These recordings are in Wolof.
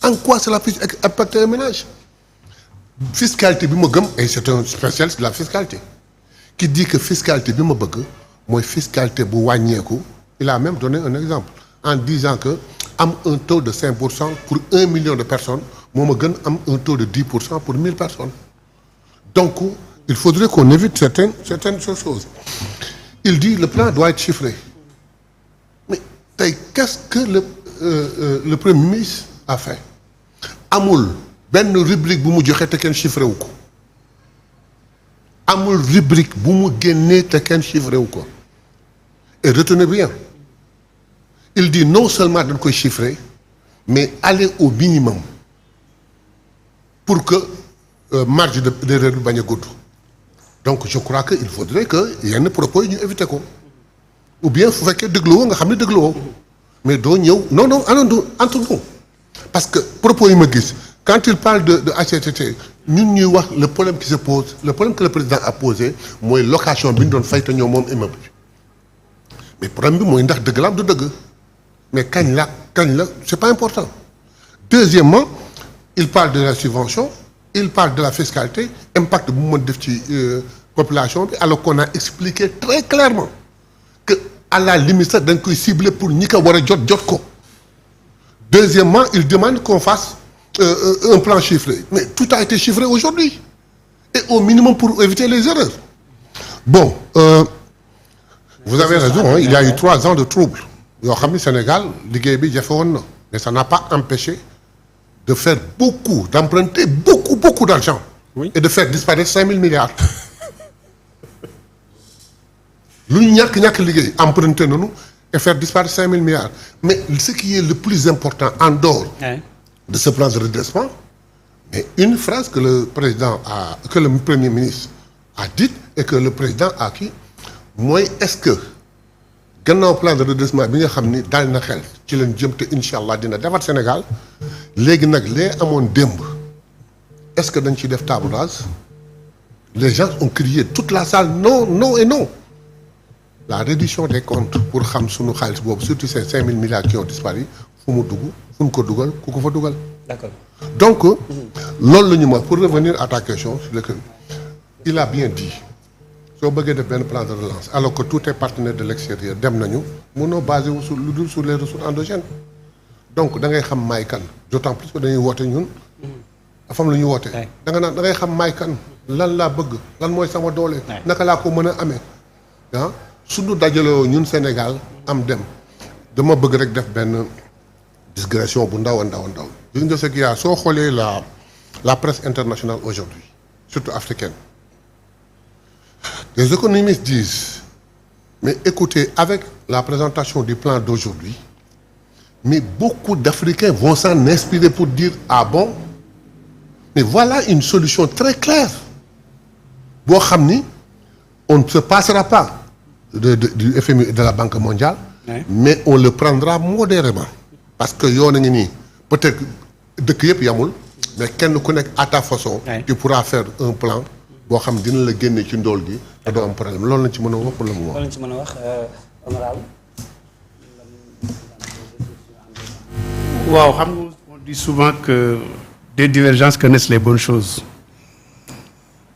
en quoi cela puisse impacter un ménage. Fiscalité bi ma gëm et c'est un spécialiste de la fiscalité qui dit que fiscalité bi ma bëgg mooy fiscalité bu wàññeeku. Il a même donné un exemple en disant que am un taux de 5% pour 1 million de personnes moo ma gën am un taux de 10% pour 1000 personnes. Donc il faudrait qu'on évite certaines choses. Il dit le plan doit être chiffré. Mais tey qu'est-ce que le Premier ministre a fait? Amul benn rubrique bu mu joxe te kenn chiffré wu ko. Amul rubrique bu mu génnee te kenn chiffré wu ko. Et retenez bien, il dit non seulement dañ koy chiffrer mais aller au minimum pour que marge d'erreur bi bañ a gudd. Donc je crois que il faudrait que yenn propos yi ñu éviter ko ou bien fu fekkee dégluwoo nga xam ne dégluwoo mais doo ñëw non entre nous parce que propos yi ma gis quand il parle de HCCT ñun ñuy wax le problème qui se pose le problème que le président a posé mooy location bi ñu doon fay te ñoom moom immeuble bi mais problème bi mooy ndax dëgg la am du dëgg mais kañ la c'est pas important. Deuxièmement il parle de la subvention il parle de la fiscalité impact bu mu mën def ci population bi alors qu'on a expliqué très clairement que à la limite sax dañ koy cibler pour ñi ko war a jot ko. Deuxièmement il demande qu'on fasse un plan chiffré mais tout a été chiffré aujourd'hui et au minimum pour éviter les erreurs. Bon vous avez raison hein, il y a eu 3 ans de troubles yoo xam ni Sénégal liggéey bi jafe woon na mais ça n'a pas empêché de faire d'emprunter beaucoup d'argent. Oui. Et de faire disparaître 5000 milliards. lu ñu ñàkk liggéey emprunter nañu et faire disparaître 5000 milliards mais ce qui est le plus important en dehors de ce plan de redressement mais une phrase que le Premier ministre a dite et que le président a dit mooy est-ce que gannaaw plan de redressement bi nga xam ni daal na xel ci leen jëm te incha allah dina defar Sénégal léegi nag lee amoon démb est-ce que dañ ciy def table rase les gens ont crié toute la salle non et non la réduction des comptes pour xam sunu xaalis boobu surtout ces 5000 milliards qui ont disparu fu mu dugg fu mu ko dugal ku ko fa dugal. D'accord. Donc loolu la ñu ma pour revenir à ta question sur lequel il a bien dit. soo bëggee def benn plan de relance alors que tous tes partenaires de l'extérieur dem nañu mënoo basé wu sur lu dul sur les ressources endogènes donc da ngay xam maay kan d'autant plus que dañuy woote ñun dafa am lu ñuy woote da ngay xam maay kan lan laa bëgg lan mooy sama doole naka laa ko mën a amee ah suñu dajaloo ñun Sénégal am dem dama bëgg rek def benn digression bu ndaw a ndaw gis nga ce qu'il y a soo xoolee la presse internationale aujourd'hui surtout africaine. Les économistes disent mais écoutez avec la présentation du plan d'aujourd'hui mais beaucoup d'Africains vont s'en inspirer pour dire ah bon mais voilà une solution très claire boo xam ni on ne se passera pas du FMI et de la Banque mondiale mais on le prendra modérément parce que yoon a ngi nii peut-être dëkk yëpp yamul mais kenn ku nekk à ta façon tu pourras faire un plan boo xam dina la génne ci ndool gi te doo am problème loolu lañ ci mën a wax pour le moment. loolu lañ ci mën a wax honorable. waaw xam nga on dit souvent que des divergences connaissent les bonnes choses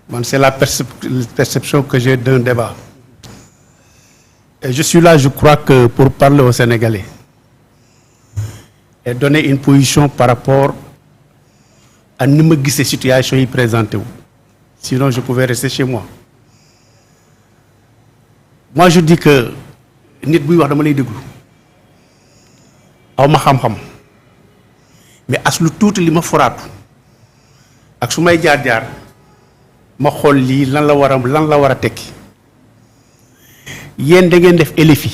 man c'est la perception que j'ai d'un débat et je suis là je crois que pour parler aux Sénégalais et donner une position par rapport à ni ma gisee situation yi présenté wu. Sinon, je pouvais rester chez moi. Moi, je dis que nit buy wax dama lay déglu aw ma xam-xam mais as lu tuuti li ma foraatu ak su may jaar ma xool lii lan la war a tekki yéen da ngeen def LFI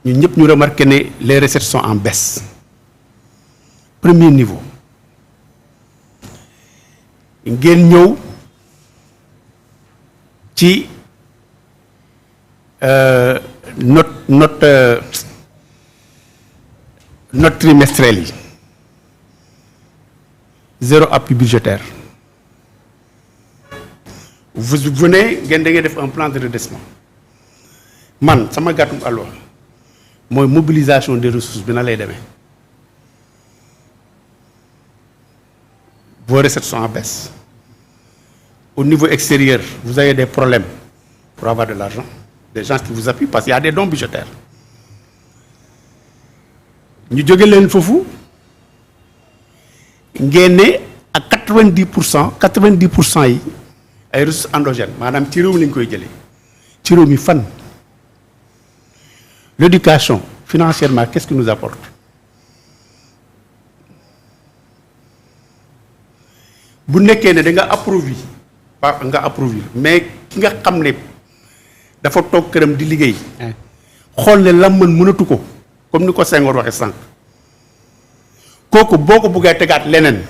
ñun ñëpp ñu remarqué ne les recettes sont en baisse premier niveau. ngeen ñëw ci note trimestrielle yi zéro appui budgétaire vous venez ngeen da ngeen def un plan de redressement man sama gàttum alors mooy mobilisation des ressources bi na lay demee vos recettes sont en baisse. Au niveau extérieur, vous avez des problèmes pour avoir de l'argent, des gens qui vous appuient parce qu'il y a des dons budgétaires. Nous avons fofu ngéné à 90% yi ay ressources endogènes manam ci réew mi lañ koy jëlé ci réew mi fan. L'éducation financièrement qu'est-ce qu'il nous apporte? Bu nekké né da nga approuvé mais ki nga xamné dafa tok kërëm di liggéey xol né lam mën mënatu ko comme ni ko Senghor waxé sank koku boko bëggé tégaat lénen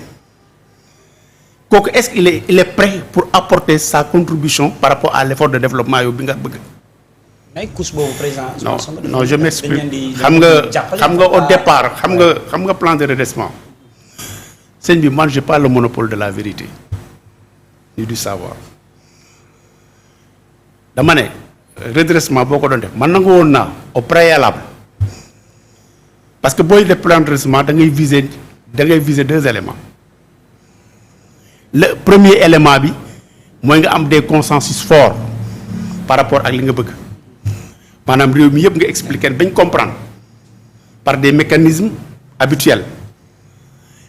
koku est-ce qu'il est prêt pour apporter sa contribution par rapport à l'effort de développement yo bi nga bëgg mais couche bobu président non je m'explique xam nga au départ xam nga plan de redressement sëñ bi man j'ai pas le monopole de la vérité ni du savoir dama né redressement boko don def man nangu won na au préalable parce que boy def plan de redressement da ngay viser deux éléments. Le premier élément bi moy nga am des consensus forts par rapport à li nga bëgg manam réew mi yëpp nga expliquer bañ comprendre par des mécanismes habituels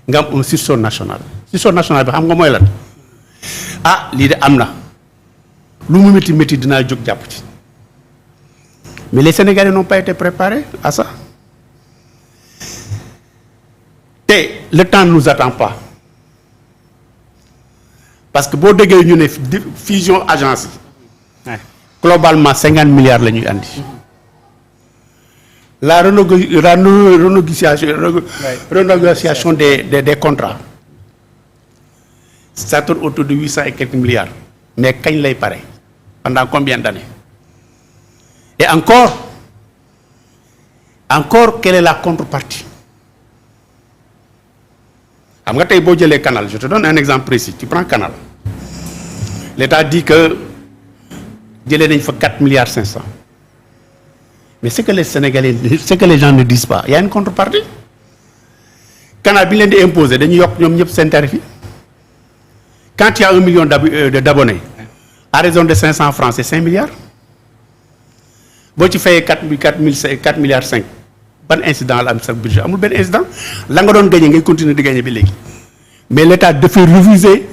nga am un sursaut national bi xam nga moy lan ah li de amna lu mu métti dina jóg japp ci mais les Sénégalais n'ont pas été préparés à ça et le temps ne nous attend pas parce que si vous ñu fusion agence globalement 50 milliards la ñuy andi la renégociation des contrats ça tourne autour de 800 et quelques milliards mais quand lay paré pendant combien d'années et encore quelle est la contrepartie? Canal, je te donne un exemple précis. Tu prends Canal. L'État dit que il faut 4 milliards 500. Mais ce que les Sénégalais, ce que les gens ne disent pas, il y a une contrepartie. Canal il est imposé, quand il y a 1 million d'abonnés, à raison de 500 francs, c'est 5 milliards. Si tu fais 4 milliards 5, ban incident la am sa budget amul ben incident la nga doon gagner ngay continuer de gagner bi légui mais l'état devait refuser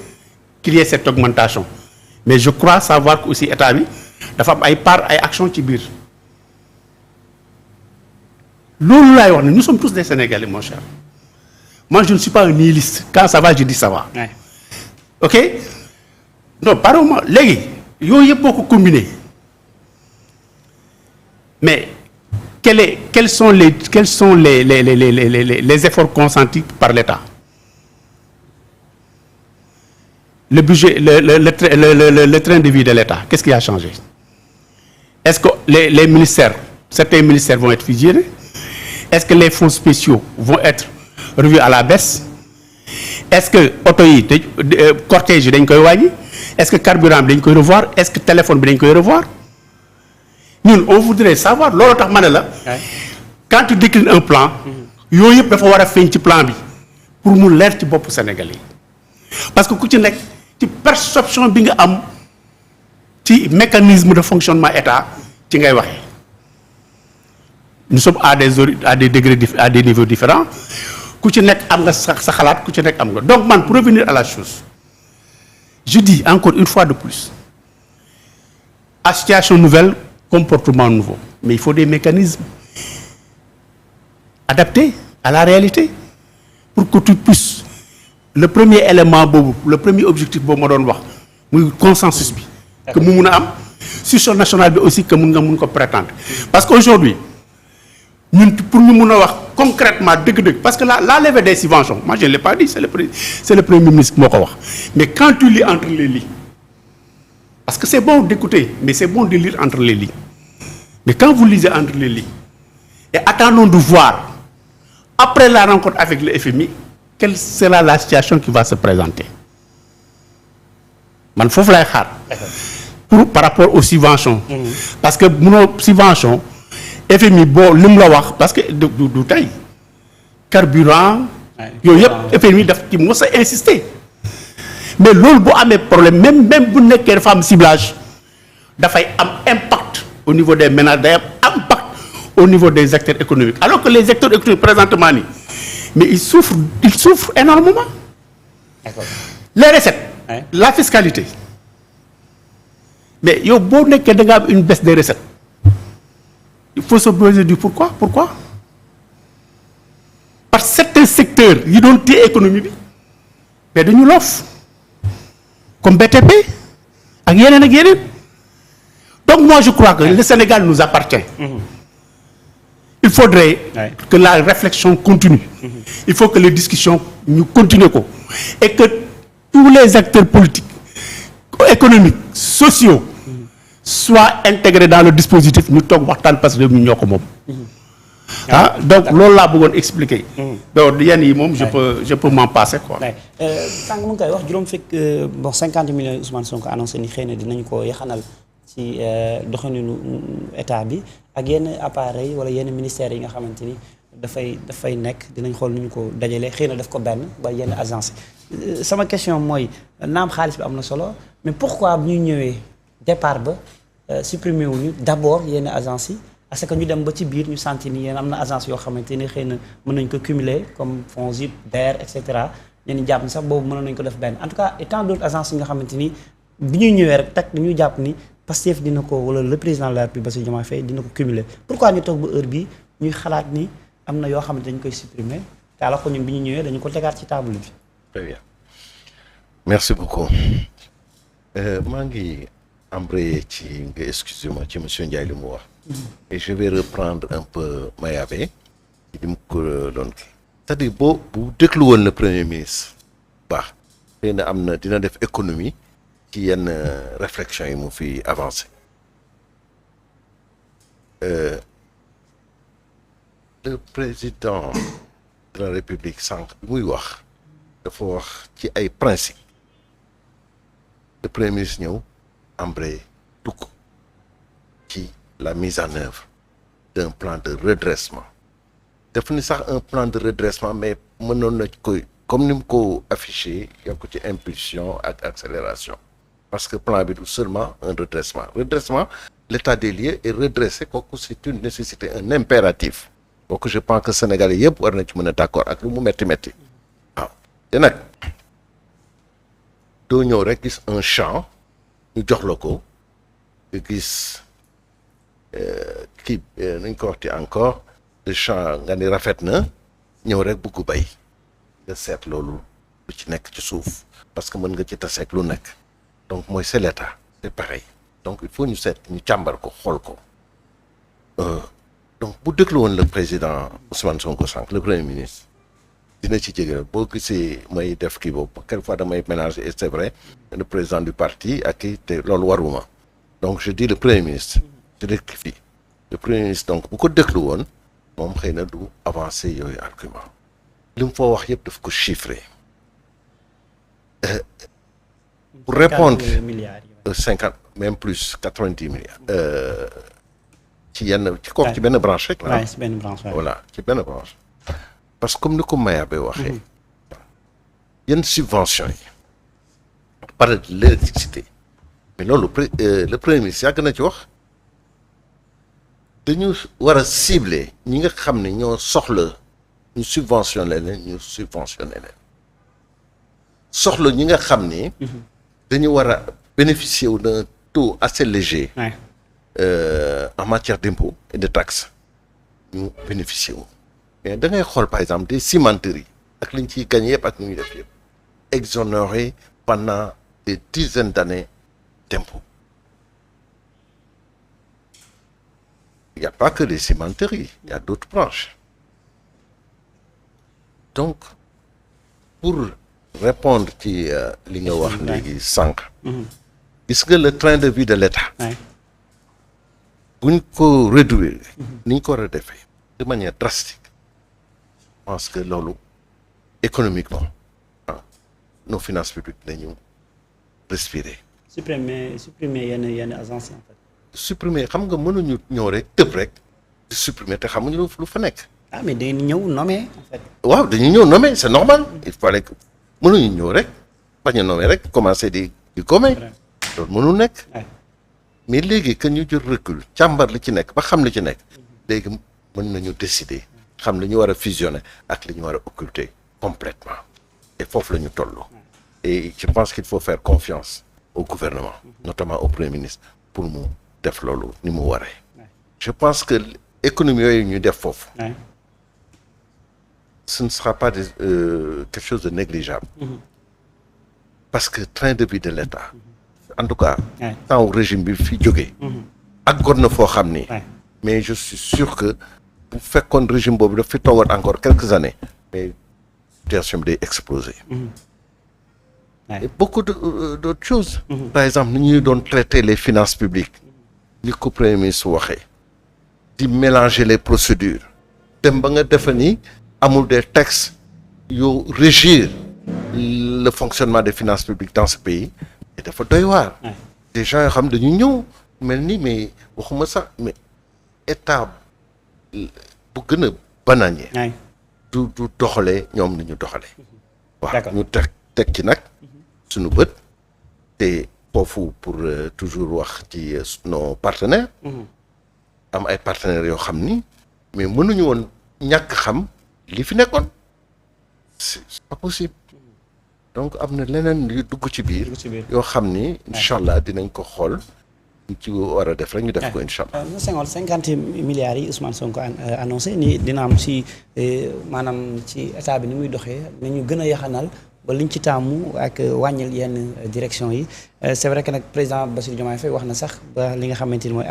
qu'il y ait cette augmentation mais je crois savoir que aussi état bi dafa am ay part ay action ci bir lolu lay wax nous sommes tous des Sénégalais mon cher moi je ne suis pas un nihiliste quand ça va je dis ça va OK non pardon légui yoy yep boko combiner mais quels sont les efforts consentis par l'État? Le budget, le train de vie de l'État, qu'est-ce qui a changé? Est-ce que les ministères, certains ministères vont être fusionnés? Est-ce que les fonds spéciaux vont être revus à la baisse? Est-ce que cortège est-ce que carburant dañ koy revoir? Est-ce que téléphone dañ koy revoir? Nous, on voudrait savoir, quand tu déclines un plan, il faut faire un plan pour nous l'air du peuple sénégalais. Parce que quand tu as une perception du mécanisme de fonctionnement de l'État, nous sommes à des degrés, à des niveaux différents. Donc, pour revenir à la chose, je dis encore une fois de plus, à situation nouvelle, comportement nouveau. Mais il faut des mécanismes adaptés à la réalité pour que tu puisses. Le premier élément, le premier objectif, c'est le consensus. Que nous avons sur le national aussi que nous avons prétendre. Parce qu'aujourd'hui, pour nous concrètement, parce que la levée des subventions, moi je ne l'ai pas dit, c'est le Premier ministre qui m'a dit. Mais quand tu lis entre les lignes, parce que c'est bon d'écouter, mais c'est bon de lire entre les lignes. Mais quand vous lisez entre les lignes, et attendons de voir, après la rencontre avec le FMI, quelle sera la situation qui va se présenter. Il faut faire par rapport aux subventions. Parce que nos subventions, FMI, parce que du taille, carburant, FMI doit insister. mais loolu bu amee problème même bu nekkee dafa am ciblage dafay am impact au niveau des ménages, day am impact au niveau des acteurs économiques, alors que les acteurs économiques présentement nii mais ils souffrent énormément. D'accord. Les recettes, Ouais. la fiscalité, mais yow boo nekkee da nga am une baisse des recettes il faut se poser du pourquoi parce que certains secteurs yi doon téye économie bi mais dañu loof comme BTP ak yeneen donc moi je crois que le Sénégal nous appartient. Il faudrait que la réflexion continue. Il faut que les discussions ñu continuer ko et que tous les acteurs politiques, économiques, sociaux soient intégrés dans le dispositif ñu toog waxtaan parce que ñu ñoo ko moom. Donc loolu laa bëggoon expliquer. donc yenn yi moom je peux m'en passer quoi. sànq mu ngi koy wax juróom fekk 50 millions Ousmane Sonko annoncé ni xëy na dinañu ko yaxanal ci doxalinu état bi ak yenn appareil wala yenn ministères yi nga xamante ni dafay nekk dinañ xool nu ñu ko dajalee xëy na def ko benn ba yenn agence sama question mooy naam xaalis bi am na solo mais pourquoi bu ñu ñëwee départ ba supprimer wuñu d'abord yenn agence yi parce que ñu dem ba ci biir ñu sentir ni yéen am na agence yoo xamante ni xëy na mën nañ ko cumuler comme FONGIP DER et cetera ñenn jàpp ni sax boobu mënoon nañ ko def benn en tout cas et tant d'autres agences yi nga xamante ni bi ñuy ñëwee rek teg dañuy jàpp ni Pastef dina ko wala le président de la République Bassirou Diomaye Faye dina ko cumuler pourquoi ñu toog ba heure bi ñuy xalaat ni am na yoo xamante dañ koy supprimer te alors que ñun bi ñu ñëwee dañu ko tegaat ci table bi. Très bien merci beaucoup maa ngi embrayé ci nga excusez-moi ci monsieur Ndiaye li mu wax. et je vais reprendre un peu Mayabé ci li mu ko doon kii. c'est-à-dire bu déglu woon le premier ministre baax xëy na am na dina def économie ci yenn réflexion yi mu fi avancé le président de la République sànq bi muy wax dafa wax ci ay principe le premier ministre ñëw embrayé dugg ci la mise en œuvre d'un plan de redressement def ni sax un plan de redressement mais mënoon na koy comme ni mu ko affiché yokk ci impulsion ak accélération parce que plan bi du seulement un redressement l'état des lieux est redressé kooku c'est une nécessité un impératif kooku je pense que Sénégalais yëpp war na ci mën a d'accord ak lu mu metti waaw te nag doo ñëw rek gis un champ ñu jox la ko nga gis kii nuñ ko waxti encore le champ nga ni rafet na ñëw rek bugg bay nga seet loolu lu ci nekk ci suuf parce que mën nga ci taseeg lu nekk donc mooy c'est l'état c'est pareil donc il faut ñu seet ñu càmbar ko xool ko donc bu déglu woon le président Ousmane Sonko sànq le premier ministre dina ci jege boo gisee may def kii boobu quelquefois damay mélanger et c'est vrai le président du parti ak kii te loolu waruma donc je dis le premier ministre je rectifie le premier ministre donc bu ko déglu woon moom xëy na du avancer yooyu argument li mu foo wax yëpp daf ko chiffrer pour répondre 50 même plus 90 milliards ci yenn ci kooku ci benn branche rek la ci benn branche voilà ci benn branche parce que comme ni ko Mayabé waxee yenn subvention yi par l'électricité mais loolu le premier ministre yàgg na ci wax dañu war a cibler ñi nga xam ne ñoo soxla ñu subventionné leen soxla ñi nga xam ne dañu war a bénéficier wu d'un taux assez léger en matière d'impôts et de taxes ñu bénéficier wu mais da ngay xool par exemple des cimenteries ak li ñu ciy gagné yëpp ak lu ñuy def yëpp exonérés pendant des dizaines d'années d'impôts. Il n'y a pas que des cimenteries, il y a d'autres branches. Donc, pour répondre ci li nga wax léegi sànq. gis nga le train de vie de l'État. bu ñu ko réduire. ni ñu ko war a defee de manière drastique. je pense que loolu économiquement nos finances publiques dañu respirer. supprimer yenn agences yi en fait. supprimer xam nga mënuñu ñëw rek tëb rek di supprimer te xamuñu lu fa nekk. mais dañuy ñëw nommer en fait. waaw dañuy ñëw nommer c'est normal il fallait que mënuñu ñëw rek bañ a nommer rek commencer di gommer loolu mënul nekk mais léegi que ñu jël recul càmbar li ci nekk ba xam li ci nekk léegi mën nañu décider xam li ñu war a fusionner ak li ñu war a occulter complètement et foofu la ñu toll et je pense qu'il faut faire confiance au gouvernement notamment au Premier ministre pour mu def loolu ni mu waree je pense que économie yooyu ñu def foofu ce ne sera pas quelque chose de négligeable parce que train de vie de l'État en tout cas temps régime bi fi jógee ak gon na foo xam ni mais je suis sûr que bu fekkoon régime boobu daf fi toogoon encore quelques années mais situation bi day exploser et beaucoup d'autres choses par exemple ni ñuy doon traiter les finances publiques ni ko Premier ministre waxee di mélanger les procédures dem ba nga defe ni amul des textes yu régir le fonctionnement des finances publiques dans ce pays et dafa doy waar des gens yoo xam dañu ñëw mel ni mais waxuma sax mais état bu gën a bananier du doxalee ñoom ni ñu doxalee waaw ñu teg ci nag suñu bët te foofu pour toujours wax ci nos partenaires am ay partenaires yoo xam ni mais mënuñu woon ñàkk xam li fi nekkoon c'est pas possible donc am na leneen yu dugg ci biir yoo xam ni incha allah dinañ ko xool ci war a def rek ñu def ko incha allah. monsieur Senghor 50 milliards yi Ousmane Sonko annoncé ni dina am si maanaam ci état bi ni muy doxee na ñu gën a yaxanal ba liñ ci taamu ak wàññil yenn direction yi c'est vrai que nag président Bassirou Diomaye Faye wax na sax ba li nga xamante ni mooy